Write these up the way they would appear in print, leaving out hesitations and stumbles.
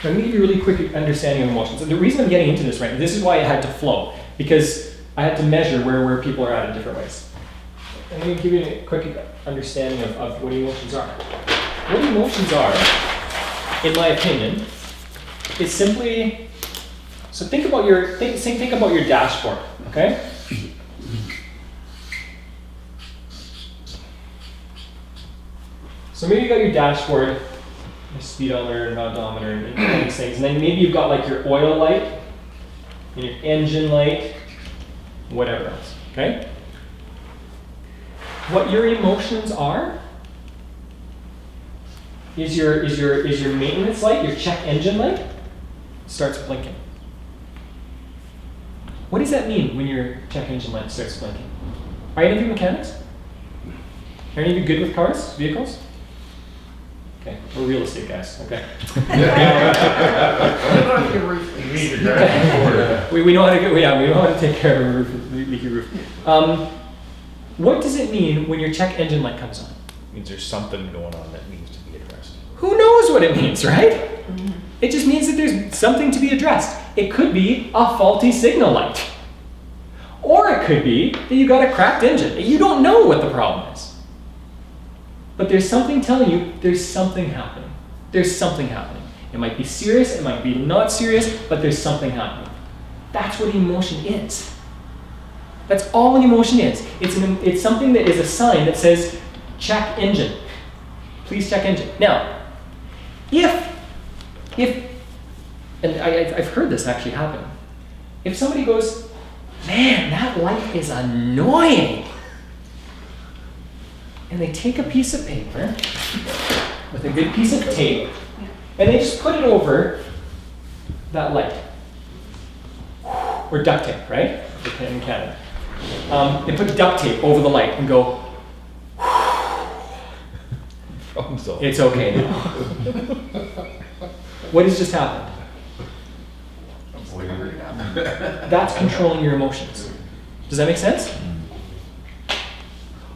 Let me give you a really quick understanding of emotions. And the reason I'm getting into this, right, this is why it had to flow, because I had to measure where people are at in different ways. I'm going to give you a quick understanding of what emotions are. What emotions are, in my opinion, is simply, so think about your dashboard, okay? So maybe you got your dashboard, your speedometer and odometer and these things, and then maybe you've got like your oil light and your engine light, whatever else, okay? What your emotions are is your maintenance light, your check engine light, starts blinking. What does that mean when your check engine light starts blinking? Are any of you mechanics? Are any of you good with cars, vehicles? Okay, we're real estate guys, okay. we know how to we know how to take care of a roof, leaky roof. What does it mean when your check engine light comes on? It means there's something going on that needs to be addressed. Who knows what it means, right? Mm-hmm. It just means that there's something to be addressed. It could be a faulty signal light. Or it could be that you got a cracked engine. You don't know what the problem is. But there's something telling you there's something happening. There's something happening. It might be serious, it might be not serious, but there's something happening. That's what emotion is. That's all an emotion is. It's something that is a sign that says, check engine. Please check engine. Now, if and I've heard this actually happen. If somebody goes, man, that light is annoying, and they take a piece of paper with a good piece of tape, and they just put it over that light. Or duct tape, right? In Canada. They put duct tape over the light and go, it's okay now. What has just happened? That's controlling your emotions. Does that make sense?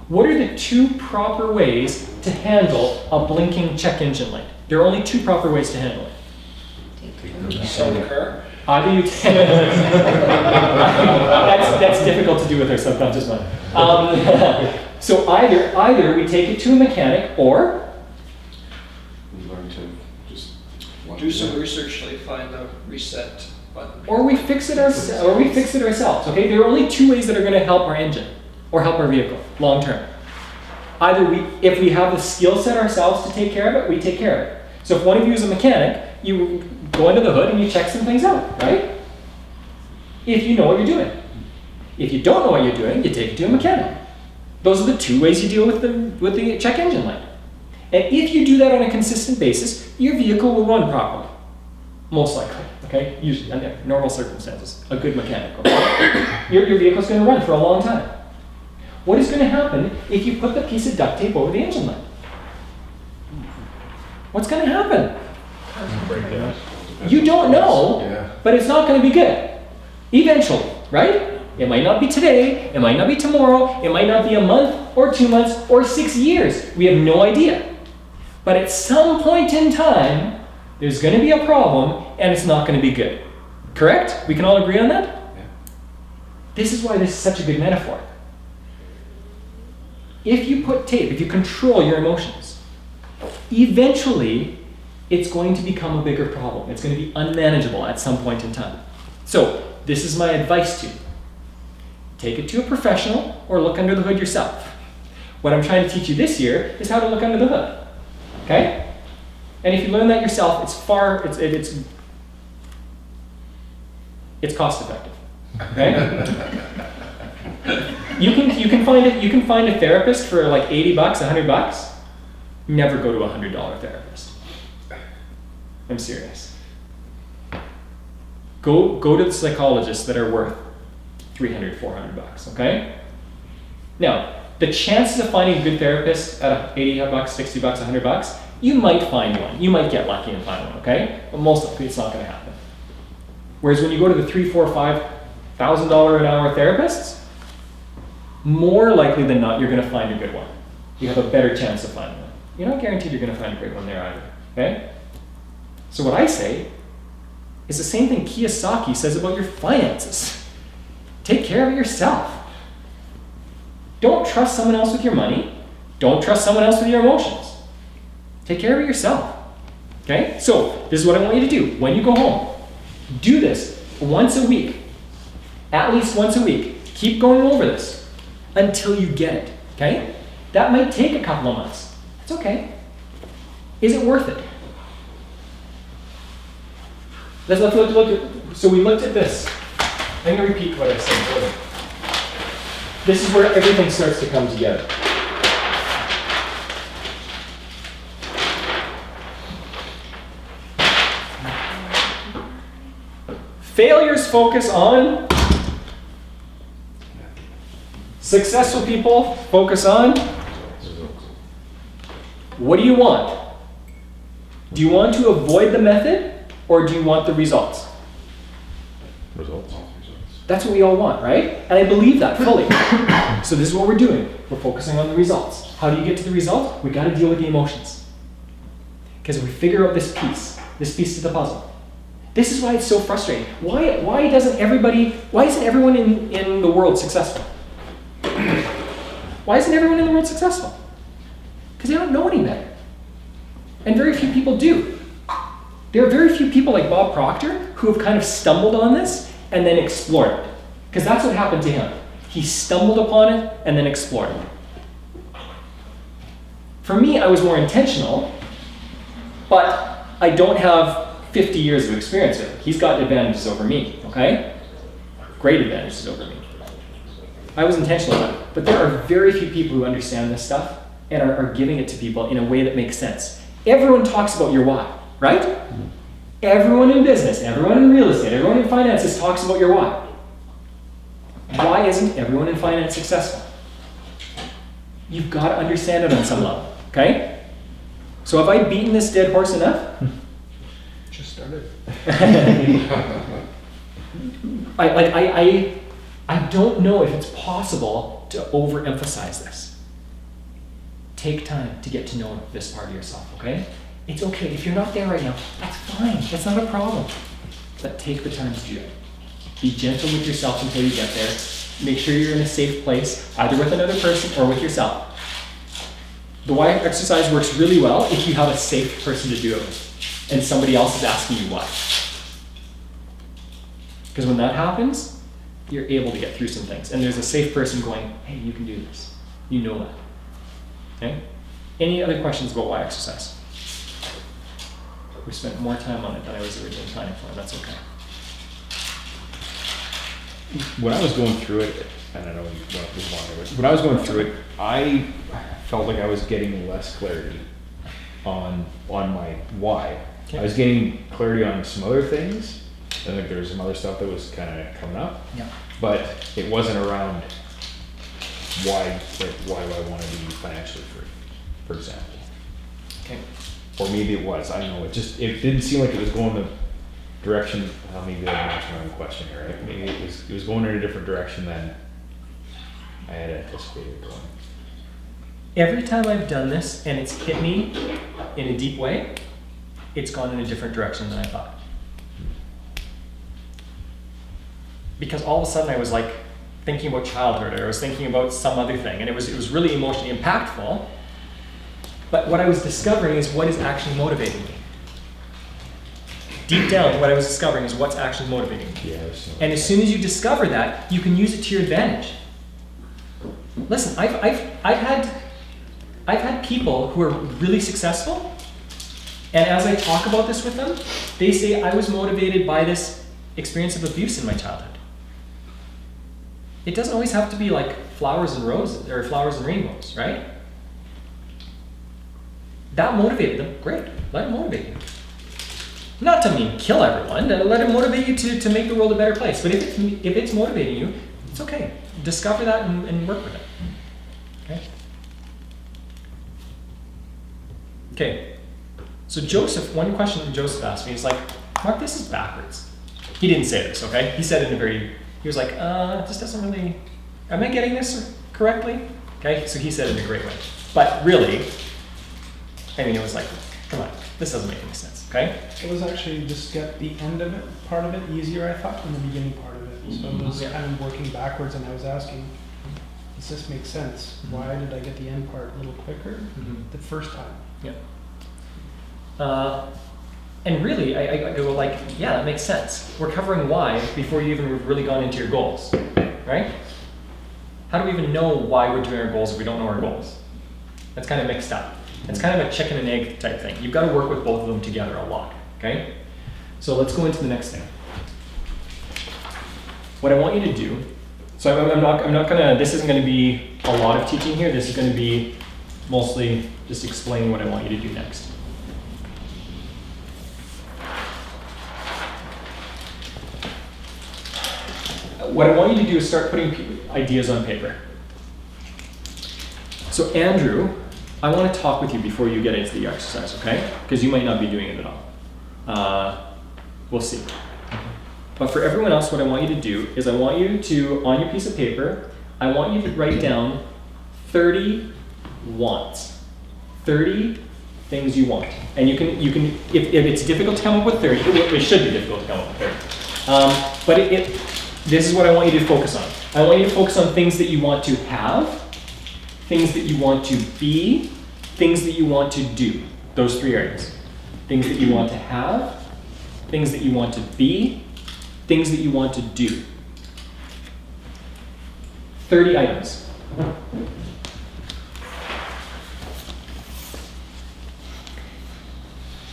What are the two proper ways to handle a blinking check engine light? There are only two proper ways to handle it. Sell the car? Either you that's difficult to do with our subconscious mind. So either we take it to a mechanic, or We learn to just Do some research till you find the reset button. or we fix it ourselves. Okay, there are only two ways that are going to help our engine or help our vehicle long term. Either if we have the skill set ourselves to take care of it, we take care of it. So if one of you is a mechanic, you go under the hood and you check some things out, right? If you know what you're doing. If you don't know what you're doing, you take it to a mechanic. Those are the two ways you deal with the check engine light. And if you do that on a consistent basis, your vehicle will run properly. Most likely, okay? Usually, under normal circumstances, a good mechanic. Okay? Your vehicle's going to run for a long time. What is going to happen if you put the piece of duct tape over the engine light? What's going to happen? Breakdown. You don't know, Yeah. but it's not going to be good. Eventually, right? It might not be today, it might not be tomorrow, it might not be a month or 2 months or 6 years. We have no idea. But at some point in time, there's going to be a problem and it's not going to be good. Correct? We can all agree on that? Yeah. This is why this is such a good metaphor. If you put tape, if you control your emotions, eventually it's going to become a bigger problem. It's going to be unmanageable at some point in time. So, this is my advice to you. Take it to a professional or look under the hood yourself. What I'm trying to teach you this year is how to look under the hood. Okay? And if you learn that yourself, it's cost effective. Okay? You can find a therapist for like $80, $100. Never go to a $100 therapist. I'm serious. Go to the psychologists that are worth $300, $400, okay? Now, the chances of finding a good therapist at $80, $60, $100, you might find one. You might get lucky and find one, okay? But most likely it's not going to happen. Whereas when you go to the $3,000, $4,000, $5,000 an hour therapists, more likely than not, you're going to find a good one. You have a better chance of finding one. You're not guaranteed you're going to find a great one there either, okay? So what I say is the same thing Kiyosaki says about your finances. Take care of yourself. Don't trust someone else with your money. Don't trust someone else with your emotions. Take care of yourself. Okay? So, this is what I want you to do. When you go home, do this once a week. At least once a week. Keep going over this until you get it. Okay? That might take a couple of months. It's okay. Is it worth it? Let's look at, so we looked at this. I'm going to repeat what I said earlier. This is where everything starts to come together. Failures focus on, successful people focus on, what do you want? Do you want to avoid the method or do you want the results? Results. That's what we all want, right? And I believe that fully. So this is what we're doing. We're focusing on the results. How do you get to the result? We got to deal with the emotions. Because if we figure out this piece to the puzzle. This is why it's so frustrating. Why isn't everyone in the world successful? Why isn't everyone in the world successful? Because they don't know any better. And very few people do. There are very few people like Bob Proctor who have kind of stumbled on this and then explored it. Because that's what happened to him. He stumbled upon it and then explored it. For me, I was more intentional, but I don't have 50 years of experience with it. He's got advantages over me, okay? Great advantages over me. I was intentional about it. But there are very few people who understand this stuff and are giving it to people in a way that makes sense. Everyone talks about your why, right? Everyone in business, everyone in real estate, everyone in finances talks about your why. Why isn't everyone in finance successful? You've got to understand it on some level, okay? So have I beaten this dead horse enough? Just started. I don't know if it's possible to overemphasize this. Take time to get to know this part of yourself, okay? It's okay. If you're not there right now, that's fine. That's not a problem. But take the time to do it. Be gentle with yourself until you get there. Make sure you're in a safe place, either with another person or with yourself. The why exercise works really well if you have a safe person to do it with, and somebody else is asking you why. Because when that happens, you're able to get through some things. And there's a safe person going, hey, you can do this. You know that. Okay? Any other questions about why exercise? We spent more time on it than I was originally planning for, and that's okay. When I was going through it, and I know you want to move on, but when I was going through it, I felt like I was getting less clarity on my why. Okay. I was getting clarity on some other things. I think there was some other stuff that was kind of coming up, Yeah. but it wasn't around why do I want to be financially free, for example. Okay. Or maybe it was, I don't know, it didn't seem like it was going the direction, maybe I'm answering my own question here, right? Maybe it was going in a different direction than I had anticipated going. Every time I've done this and it's hit me in a deep way, it's gone in a different direction than I thought. Because all of a sudden I was like thinking about childhood, or I was thinking about some other thing, and it was really emotionally impactful. But what I was discovering is what is actually motivating me. Deep down, what I was discovering is what's actually motivating me. Yeah, And as soon as you discover that, you can use it to your advantage. Listen, I've had people who are really successful, and as I talk about this with them, they say I was motivated by this experience of abuse in my childhood. It doesn't always have to be like flowers and roses or flowers and rainbows, right? That motivated them. Great, let it motivate you. Not to mean kill everyone. Let it motivate you to make the world a better place. But if it's motivating you, it's okay. Discover that and work with it. Okay. Okay. So Joseph, one question that Joseph asked me is like, Mark, this is backwards. He didn't say this, okay? He said it in a very. He was like, this doesn't really. Am I getting this correctly? Okay. So he said it in a great way. But really, I mean, it was like, come on, this doesn't make any sense. okay? It was actually just get the end of it, part of it easier, I thought, than the beginning part of it. So I was Yeah. kind of working backwards, and I was asking, does this make sense? Mhm. Why did I get the end part a little quicker Mhm. the first time? And really, I go like, yeah, that makes sense. We're covering why before you even really gone into your goals, right? How do we even know why we're doing our goals if we don't know our goals? That's kind of mixed up. It's kind of a chicken and egg type thing. You've got to work with both of them together a lot, okay? So let's go into the next thing. What I want you to do, so I'm not gonna, this isn't gonna be a lot of teaching here. This is gonna be mostly just explaining what I want you to do next. What I want you to do is start putting ideas on paper. So Andrew, I want to talk with you before you get into the exercise, okay? Because you might not be doing it at all. We'll see. But for everyone else, what I want you to do is I want you to, on your piece of paper, I want you to write down 30 wants. 30 things you want. And you can if it's difficult to come up with 30, it should be difficult to come up with 30. But this is what I want you to focus on. I want you to focus on things that you want to have, things that you want to be, things that you want to do. Those 3 areas. Things that you want to have, things that you want to be, things that you want to do. 30 items.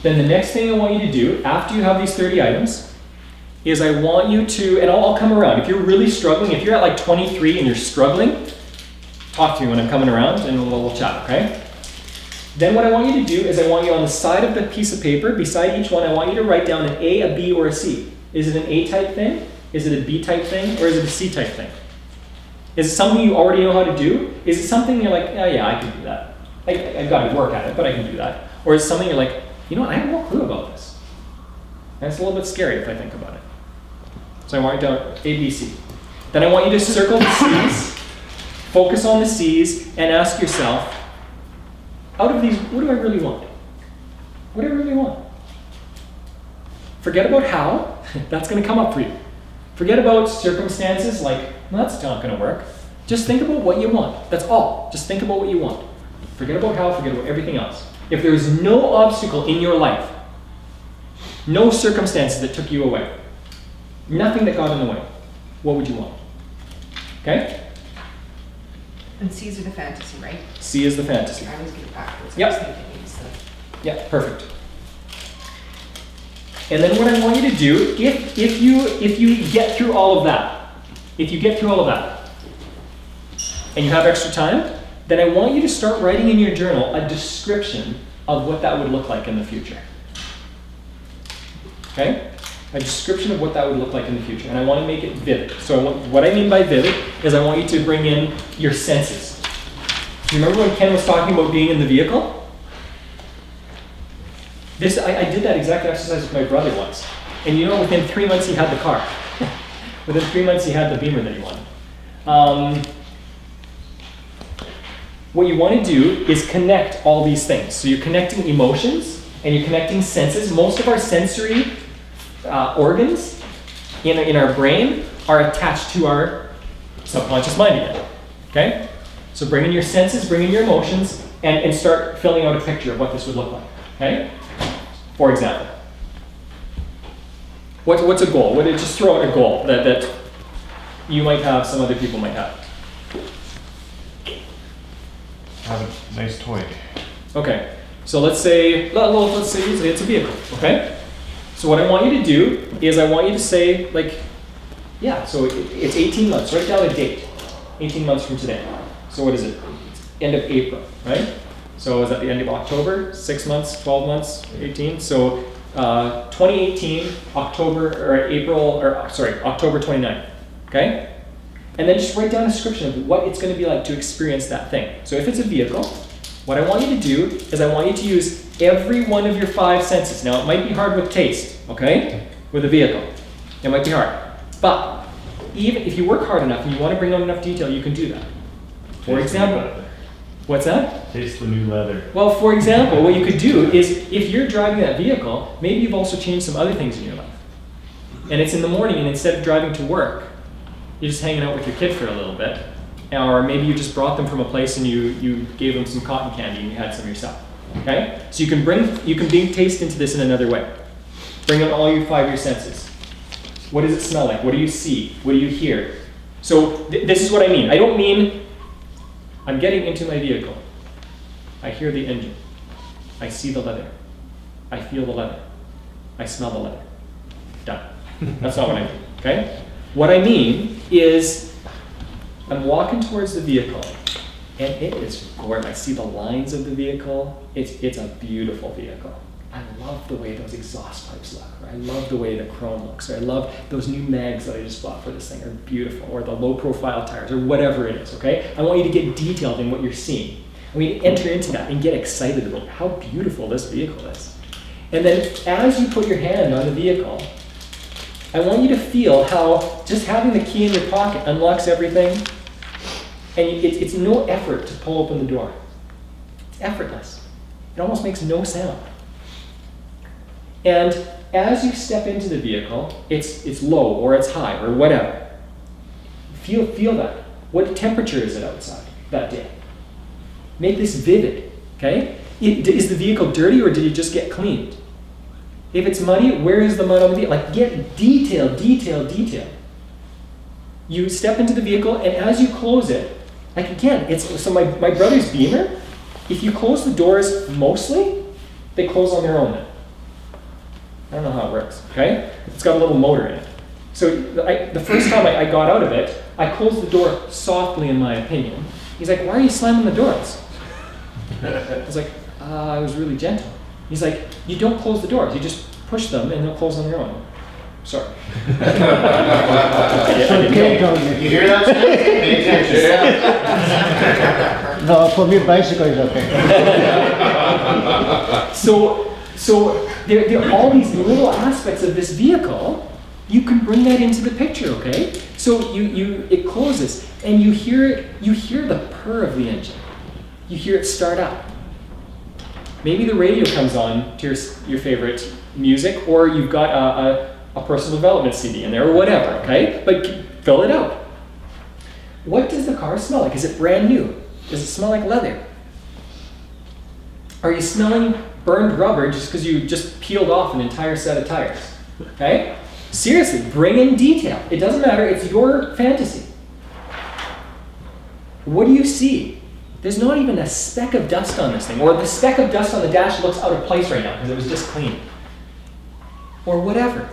Then the next thing I want you to do, after you have these 30 items, is I want you to, and I'll come around. If you're really struggling, if you're at like 23 and you're struggling, talk to me when I'm coming around and we'll chat, okay? Then what I want you to do is I want you on the side of the piece of paper, beside each one, I want you to write down an A, a B, or a C. Is it an A type thing? Is it a B type thing? Or is it a C type thing? Is it something you already know how to do? Is it something you're like, oh yeah, I can do that. I've got to work at it, but I can do that. Or is it something you're like, you know what, I have no clue about this. And it's a little bit scary if I think about it. So I want you to A, B, C. Then I want you to circle the C's, focus on the C's, and ask yourself, out of these, what do I really want? What do I really want? Forget about how, that's going to come up for you. Forget about circumstances like, well, that's not going to work. Just think about what you want. That's all. Just think about what you want. Forget about how, forget about everything else. If there is no obstacle in your life, no circumstances that took you away, nothing that got in the way, what would you want? Okay? And C's are the fantasy, right? C is the fantasy. I always get it backwards. Yep. I was thinking it was the- Yeah, perfect. And then what I want you to do, if you get through all of that, and you have extra time, then I want you to start writing in your journal a description of what that would look like in the future. Okay? A description of what that would look like in the future. And I want to make it vivid. So what I mean by vivid is I want you to bring in your senses. Do you remember when Ken was talking about being in the vehicle? I did that exact exercise with my brother once. And you know, within 3 months he had the car. Within 3 months he had the Beamer that he wanted. What you want to do is connect all these things. So you're connecting emotions and you're connecting senses. Most of our sensory organs in our brain are attached to our subconscious mind again. Okay? So bring in your senses, bring in your emotions, and start filling out a picture of what this would look like. Okay? For example, what's a goal? Just throw out a goal that you might have, some other people might have. Have a nice toy. Okay, so let's say it's a vehicle, okay? So what I want you to do is I want you to say, like, yeah, so it's 18 months. Write down a date. 18 months from today. So what is it? It's end of April, right? So is that the end of October? 6 months, 12 months, 18? So 2018, October 29th, okay? And then just write down a description of what it's going to be like to experience that thing. So if it's a vehicle, what I want you to do is I want you to use every one of your 5 senses. Now, it might be hard with taste, okay? With a vehicle. It might be hard. But even if you work hard enough and you want to bring out enough detail, you can do that. For example, What's that? Taste the new leather. Well, for example, what you could do is if you're driving that vehicle, maybe you've also changed some other things in your life. And it's in the morning, and instead of driving to work, you're just hanging out with your kid for a little bit. Or maybe you just brought them from a place and you gave them some cotton candy and you had some yourself. Okay? So you can bring taste into this in another way. Bring on all your 5 senses. What does it smell like? What do you see? What do you hear? So this is what I mean. I don't mean I'm getting into my vehicle. I hear the engine. I see the leather. I feel the leather. I smell the leather. Done. That's not what I mean. Okay? What I mean is I'm walking towards the vehicle, and it is gorgeous. I see the lines of the vehicle. It's a beautiful vehicle. I love the way those exhaust pipes look. Or I love the way the chrome looks. Or I love those new mags that I just bought for this thing are beautiful. Or the low profile tires, or whatever it is, okay? I want you to get detailed in what you're seeing. I want you to enter into that and get excited about how beautiful this vehicle is. And then as you put your hand on the vehicle, I want you to feel how just having the key in your pocket unlocks everything. And it's no effort to pull open the door. It's effortless. It almost makes no sound. And as you step into the vehicle, it's low or it's high or whatever. Feel that. What temperature is it outside that day? Make this vivid, okay? Is the vehicle dirty or did it just get cleaned? If it's muddy, where is the mud on the vehicle? Like, get detail. You step into the vehicle, and as you close it, like again, so my brother's Beamer, if you close the doors mostly, they close on their own then. I don't know how it works, okay? It's got a little motor in it. So the first time I got out of it, I closed the door softly, in my opinion. He's like, why are you slamming the doors? I was like, I was really gentle. He's like, you don't close the doors. You just push them and they'll close on their own. Sorry. Okay, Tony. You hear that? Pay attention. No, for me, bicycle is okay. So there are all these little aspects of this vehicle. You can bring that into the picture, okay? So it closes, and you hear the purr of the engine. You hear it start up. Maybe the radio comes on to your favorite music, or you've got a personal development CD in there, or whatever, okay? But fill it out. What does the car smell like? Is it brand new? Does it smell like leather? Are you smelling burned rubber just because you just peeled off an entire set of tires? Okay? Seriously, bring in detail. It doesn't matter, it's your fantasy. What do you see? There's not even a speck of dust on this thing, or the speck of dust on the dash looks out of place right now because it was just cleaned. Or whatever.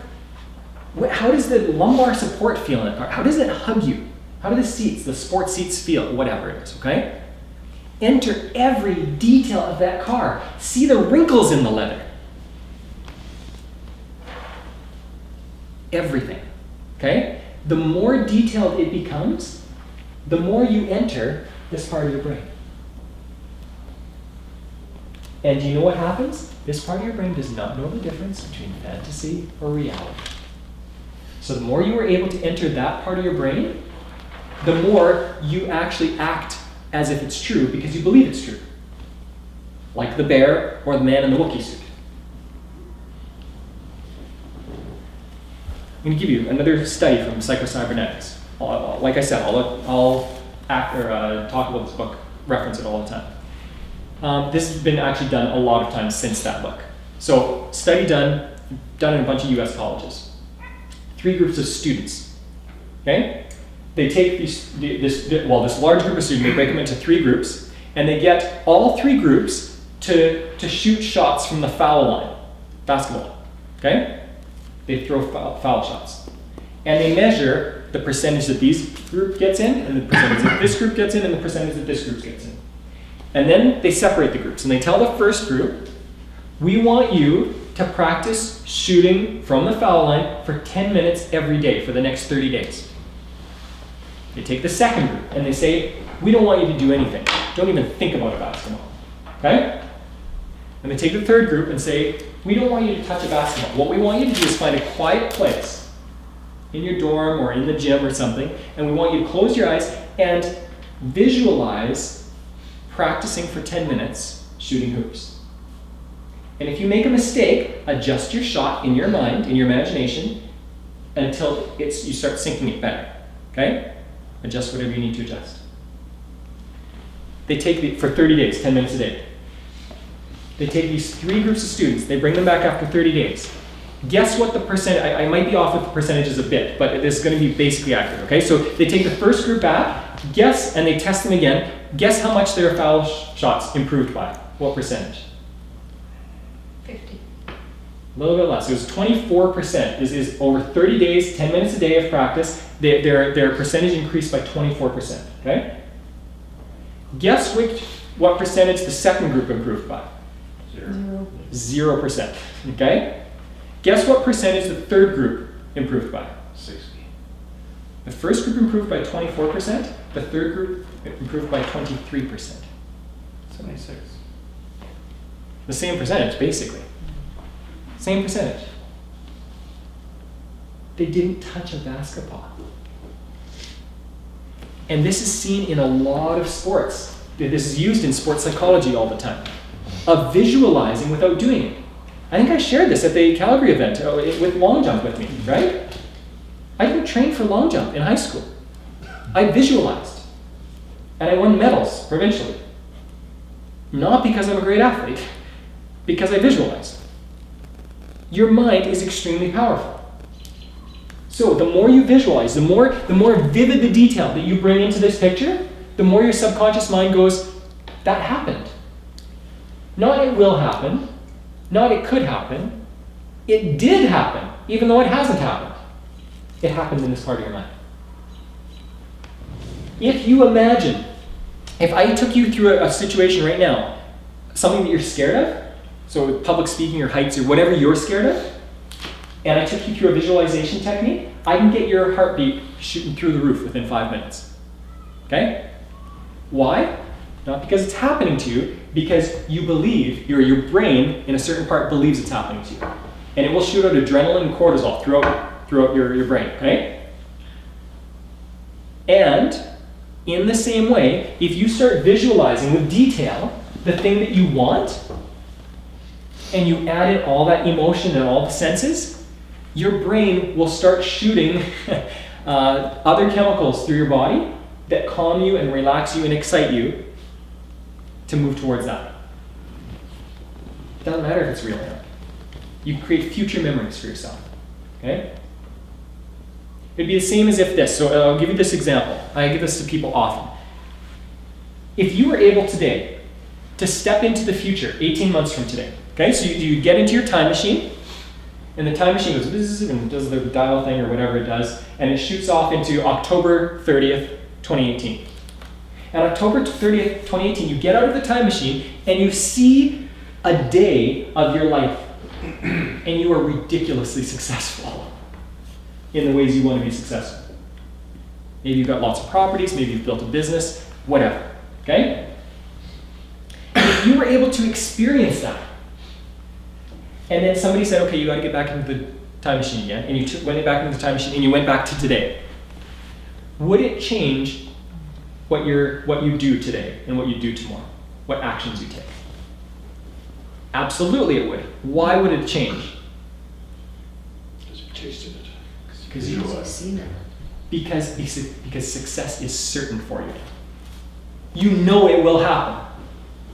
How does the lumbar support feel in the car? How does it hug you? How do the seats, the sport seats feel? Whatever it is, okay? Enter every detail of that car. See the wrinkles in the leather. Everything, okay? The more detailed it becomes, the more you enter this part of your brain. And do you know what happens? This part of your brain does not know the difference between fantasy or reality. So the more you are able to enter that part of your brain, the more you actually act as if it's true because you believe it's true. Like the bear or the man in the Wookiee suit. I'm going to give you another study from Psychocybernetics. Like I said, I'll talk about this book, reference it all the time. This has been actually done a lot of times since that book. So, study done in a bunch of US colleges. 3 groups of students, okay? They take this large group of students, they break them into 3 groups, and they get all 3 groups to shoot shots from the foul line, basketball, okay? They throw foul shots. And they measure the percentage that this group gets in, and the percentage that this group gets in, and the percentage that this group gets in. And then they separate the groups, and they tell the first group, we want you to practice shooting from the foul line for 10 minutes every day for the next 30 days. They take the second group, and they say, we don't want you to do anything. Don't even think about a basketball, okay? And they take the third group and say, we don't want you to touch a basketball. What we want you to do is find a quiet place in your dorm or in the gym or something, and we want you to close your eyes and visualize practicing for 10 minutes shooting hoops. And if you make a mistake, adjust your shot in your mind, in your imagination, until you start syncing it better. Okay? Adjust whatever you need to adjust. They take for 30 days, 10 minutes a day. They take these 3 groups of students, they bring them back after 30 days. Guess what the percent, I might be off with the percentages a bit, but this is going to be basically accurate, okay? So they take the first group back, guess, and they test them again. Guess how much their foul shots improved by? What percentage? 50. A little bit less. It was 24%. This is over 30 days, 10 minutes a day of practice. Their percentage increased by 24%, okay? Guess what percentage the second group improved by? 0%, okay? Guess what percentage the third group improved by? 60. The first group improved by 24%, the third group improved by 23%. 76. The same percentage, basically. Same percentage. They didn't touch a basketball. And this is seen in a lot of sports. This is used in sports psychology all the time. Of visualizing without doing it. I think I shared this at the Calgary event with long jump with me, right? I didn't train for long jump in high school. I visualized. And I won medals provincially. Not because I'm a great athlete, because I visualized. Your mind is extremely powerful. So the more you visualize, the more vivid the detail that you bring into this picture, the more your subconscious mind goes, that happened. Not it will happen, not it could happen. It did happen, even though it hasn't happened. It happens in this part of your mind. If you imagine, if I took you through a situation right now, something that you're scared of, so public speaking or heights or whatever you're scared of, and I took you through a visualization technique, I can get your heartbeat shooting through the roof within 5 minutes. Okay? Why? Not because it's happening to you, because you believe, your brain in a certain part believes it's happening to you. And it will shoot out adrenaline and cortisol throughout your brain, okay? And in the same way, if you start visualizing with detail the thing that you want, and you add in all that emotion and all the senses, your brain will start shooting other chemicals through your body that calm you and relax you and excite you to move towards that. It doesn't matter if it's real or not. You create future memories for yourself. Okay? It'd be the same as if this. So I'll give you this example. I give this to people often. If you were able today to step into the future 18 months from today, okay? So you get into your time machine, and the time machine goes bzzz and does the dial thing or whatever it does, and it shoots off into October 30th, 2018. And October 30th, 2018, you get out of the time machine and you see a day of your life, and you are ridiculously successful in the ways you want to be successful. Maybe you've got lots of properties, maybe you've built a business, whatever, okay? If you were able to experience that, and then somebody said, okay, you got to get back into the time machine again, and you went back into the time machine and you went back to today, would it change what you do today and what you do tomorrow? What actions you take? Absolutely it would. Why would it change? Because you tasted it. Because You've seen it. because success is certain for you. You know it will happen.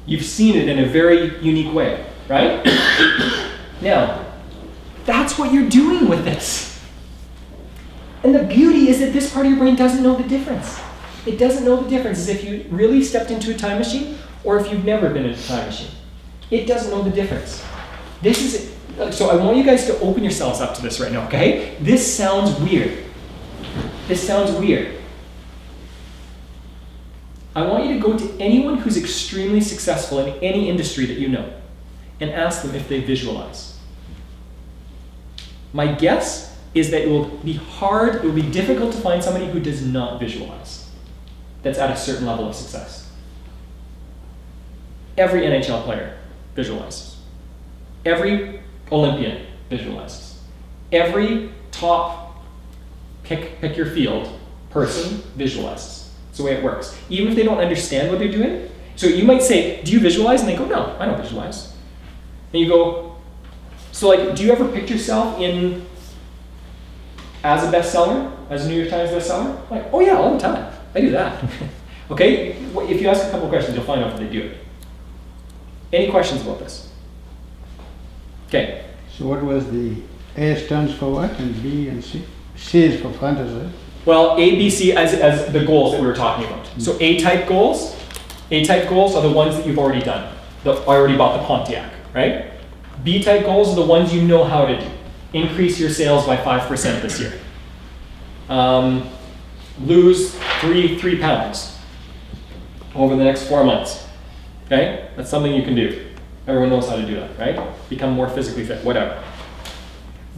You've seen it in a very unique way, right? Now, that's what you're doing with this. And the beauty is that this part of your brain doesn't know the difference. It doesn't know the difference as if you really stepped into a time machine or if you've never been in a time machine. It doesn't know the difference. So I want you guys to open yourselves up to this right now, okay? This sounds weird. This sounds weird. I want you to go to anyone who's extremely successful in any industry that you know and ask them if they visualize. My guess is that it will be difficult to find somebody who does not visualize, that's at a certain level of success. Every NHL player visualizes. Every Olympian visualizes. Every top pick your field person visualizes. It's the way it works. Even if they don't understand what they're doing. So you might say, do you visualize? And they go, no, I don't visualize. And you go, so like, do you ever picture yourself in as a bestseller, as a New York Times bestseller? Like, oh yeah, all the time. I do that. Okay? If you ask a couple questions, you'll find out that they do it. Any questions about this? Okay. So what was the A stands for what and B and C? C is for fantasy. Well, A, B, C as the goals that we were talking about. So A-type goals are the ones that you've already done. I already bought the Pontiac, right? B-type goals are the ones you know how to do. Increase your sales by 5% this year. Lose 3 pounds over the next 4 months. Okay? That's something you can do. Everyone knows how to do that, right? Become more physically fit, whatever.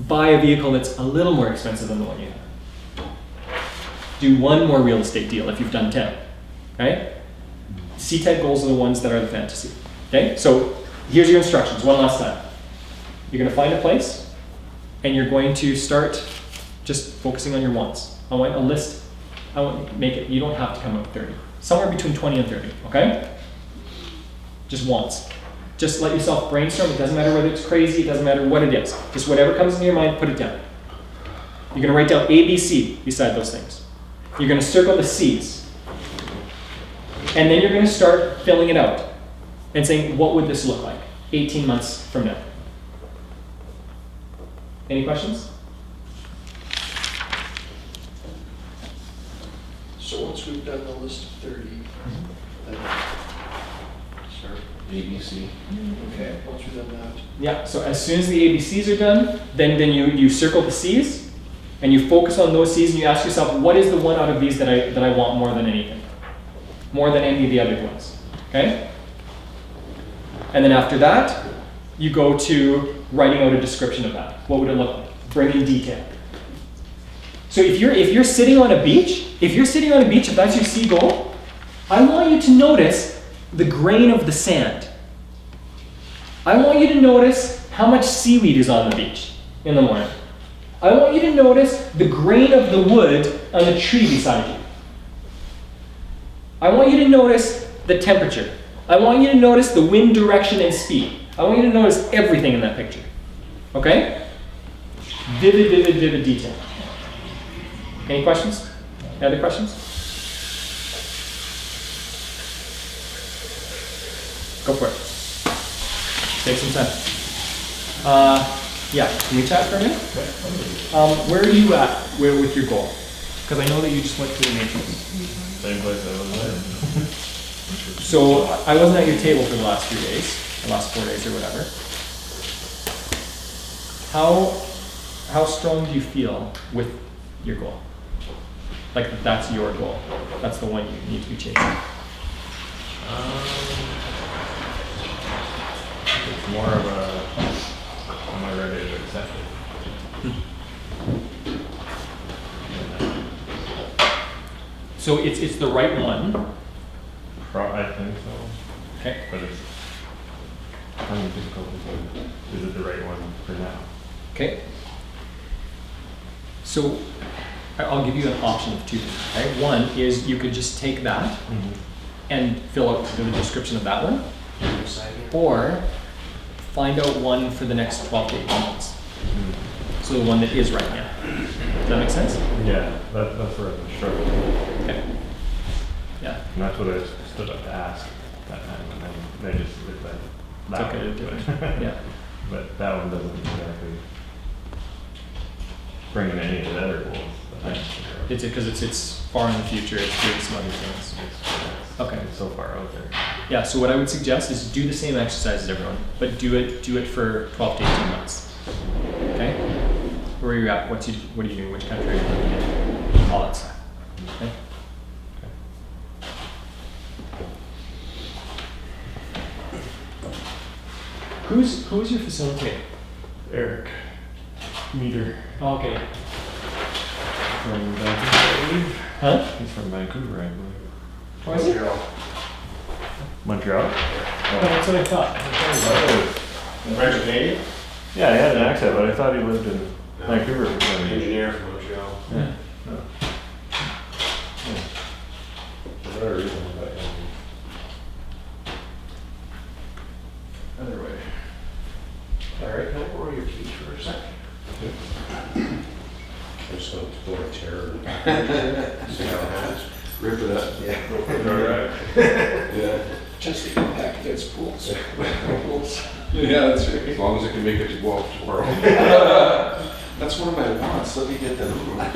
Buy a vehicle that's a little more expensive than the one you have. Do 1 more real estate deal if you've done 10. Okay? C-type goals are the ones that are the fantasy. Okay? So here's your instructions one last time. You're going to find a place and you're going to start just focusing on your wants. I want a list. I want to make it, you don't have to come up with 30. Somewhere between 20 and 30, okay? Just wants. Just let yourself brainstorm. It doesn't matter whether it's crazy, it doesn't matter what it is. Just whatever comes into your mind, put it down. You're going to write down A, B, C beside those things. You're going to circle the C's. And then you're going to start filling it out and saying, what would this look like 18 months from now? Any questions? So once we've done the list of 30, then start. ABC. Okay, once we've done that. Yeah, so as soon as the ABCs are done, then you circle the C's and you focus on those C's and you ask yourself, what is the one out of these that I want more than anything? More than any of the other ones, okay? And then after that, you go to writing out a description of that. What would it look like? Bring in detail. So if you're sitting on a beach, if that's your C goal, I want you to notice the grain of the sand. I want you to notice how much seaweed is on the beach in the morning. I want you to notice the grain of the wood on the tree beside you. I want you to notice the temperature. I want you to notice the wind direction and speed. I want you to notice everything in that picture. Okay? Vivid, vivid, vivid detail. Any questions? Any other questions? Go for it. Take some time. Yeah, can we chat for a minute? Where are you at with your goal? Because I know that you just went through the matrix. Same place I was there. So I wasn't at your table for the last few days, the last 4 days or whatever. How strong do you feel with your goal? Like that's your goal. That's the one you need to be chasing. It's more of a, am I ready to accept it? So it's the right one. I think so. Okay. But it's kind of difficult to say, is it the right one for now? Okay. So I'll give you an option of 2 things. Okay. One is you could just take that and fill out the description of that one, or find out one for the next 12 to 18 months. So the one that is right now. Does that make sense? Yeah, that's where I'm struggling. Okay. Yeah. And that's what I stood up to ask that time, and then they just looked like that Okay, one. different. Yeah. But that one doesn't exactly bring in any of the other goals. that I think are- It's because it's far in the future. It's doing some other things. Okay. It's so far out there. Yeah. So what I would suggest is do the same exercise as everyone, but do it for 12 to 18 months. Okay. Where are you at? What are you doing? Which country are you living in? All that stuff. Okay. Who's your facilitator? Eric Meter Oh, okay. from Vancouver, I believe. Huh? He's from Vancouver, I believe. Or is it? Montreal? Oh, that's what I thought. French Canadian? Yeah, he had an accent, but I thought he lived in Vancouver for some reason. Engineer from Montreal. Yeah. For whatever reason, but, Just go to a chair. See how it happens. Rip it up. Yeah. All right. Yeah. Just to get back against pools. Yeah, that's right. As long as it can make it to Guelph tomorrow. That's one of my wants, let me get that over with.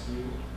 See you.